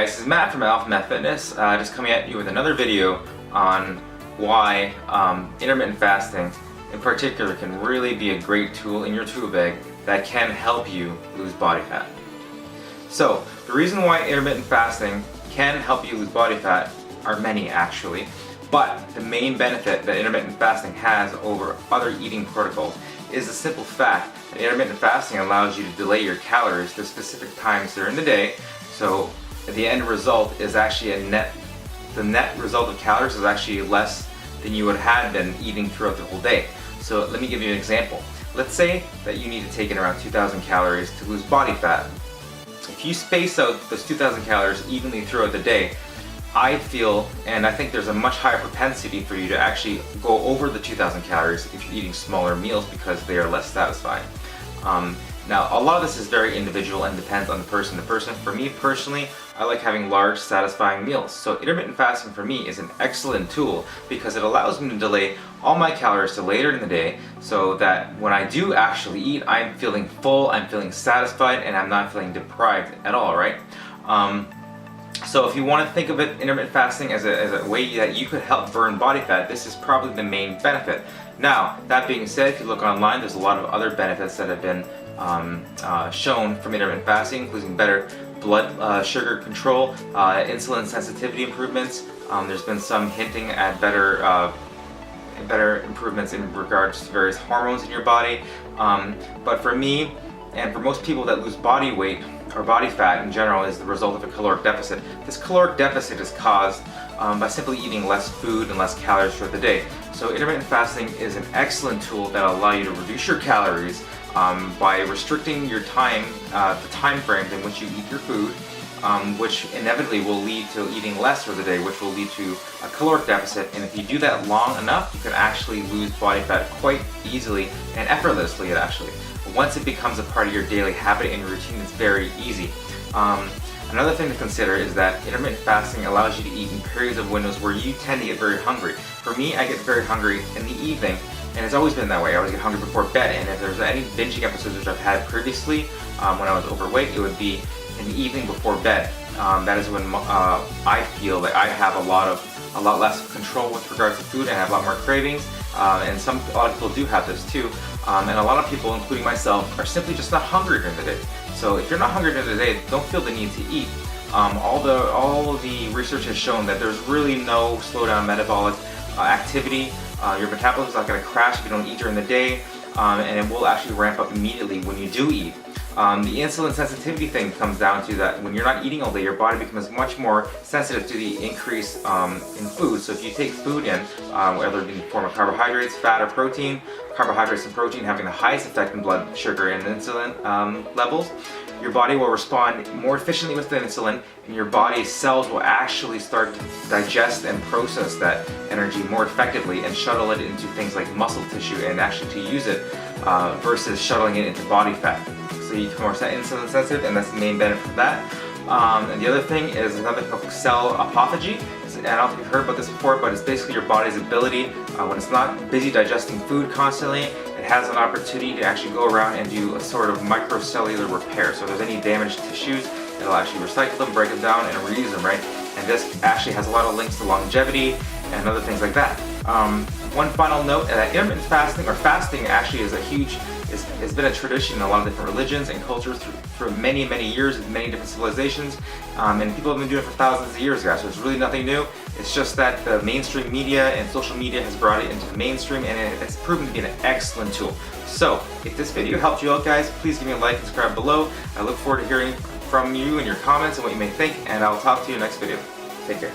guys, this is Matt from Alpha Fitness, just coming at you with another video on why intermittent fasting in particular can really be a great tool in your tool bag that can help you lose body fat. So the reason why intermittent fasting can help you lose body fat are many actually, but the main benefit that intermittent fasting has over other eating protocols is the simple fact that intermittent fasting allows you to delay your calories to specific times during the day. So the end result is actually the net result of calories is actually less than you would have been eating throughout the whole day. So let me give you an example. Let's say that you need to take in around 2,000 calories to lose body fat. If you space out those 2,000 calories evenly throughout the day, I feel, and I think there's a much higher propensity for you to actually go over the 2,000 calories if you're eating smaller meals because they are less satisfying. Now, a lot of this is very individual and depends on the person to person. For me personally, I like having large, satisfying meals. So intermittent fasting for me is an excellent tool because it allows me to delay all my calories to later in the day so that when I do actually eat, I'm feeling full, I'm feeling satisfied, and I'm not feeling deprived at all, right? So if you want to think of it, intermittent fasting as a way that you could help burn body fat, this is probably the main benefit. Now, that being said, if you look online, there's a lot of other benefits that have been shown from intermittent fasting, including better blood sugar control, insulin sensitivity improvements. There's been some hinting at better improvements in regards to various hormones in your body. But for me, and for most people that lose body weight or body fat in general, is the result of a caloric deficit. This caloric deficit is caused by simply eating less food and less calories throughout the day. So intermittent fasting is an excellent tool that will allow you to reduce your calories by restricting your time, the time frames in which you eat your food, which inevitably will lead to eating less for the day, which will lead to a caloric deficit. And if you do that long enough, you can actually lose body fat quite easily and effortlessly actually. Once it becomes a part of your daily habit and your routine, it's very easy. Another thing to consider is that intermittent fasting allows you to eat in periods of windows where you tend to get very hungry. For me, I get very hungry in the evening, and it's always been that way. I always get hungry before bed, and if there's any binging episodes which I've had previously when I was overweight, it would be in the evening before bed. That is when I feel that I have a lot less control with regards to food, and I have a lot more cravings. And a lot of people do have this too. And a lot of people, including myself, are simply just not hungry during the day. So if you're not hungry during the day, don't feel the need to eat. All of the research has shown that there's really no slowdown metabolic activity. Your metabolism is not going to crash if you don't eat during the day, and it will actually ramp up immediately when you do eat. The insulin sensitivity thing comes down to that when you're not eating all day, your body becomes much more sensitive to the increase in food. So if you take food in, whether it be in the form of carbohydrates, fat, or protein, carbohydrates and protein having the highest effect in blood sugar and insulin levels, your body will respond more efficiently with the insulin, and your body's cells will actually start to digest and process that energy more effectively and shuttle it into things like muscle tissue and actually to use it versus shuttling it into body fat. So you become more insulin sensitive, and that's the main benefit of that. And the other thing is another called cell autophagy. And I don't think you've heard about this before, but it's basically your body's ability, when it's not busy digesting food constantly, it has an opportunity to actually go around and do a sort of microcellular repair. So if there's any damaged tissues, it'll actually recycle them, break them down, and reuse them, right? And this actually has a lot of links to longevity and other things like that. One final note, that intermittent fasting, or fasting, actually is has been a tradition in a lot of different religions and cultures through many, many years in many different civilizations, and people have been doing it for thousands of years, guys. So it's really nothing new. It's just that the mainstream media and social media has brought it into the mainstream, and it's proven to be an excellent tool. So if this video helped you out, guys, please give me a like and subscribe below. I look forward to hearing from you and your comments and what you may think, and I'll talk to you in the next video. Take care.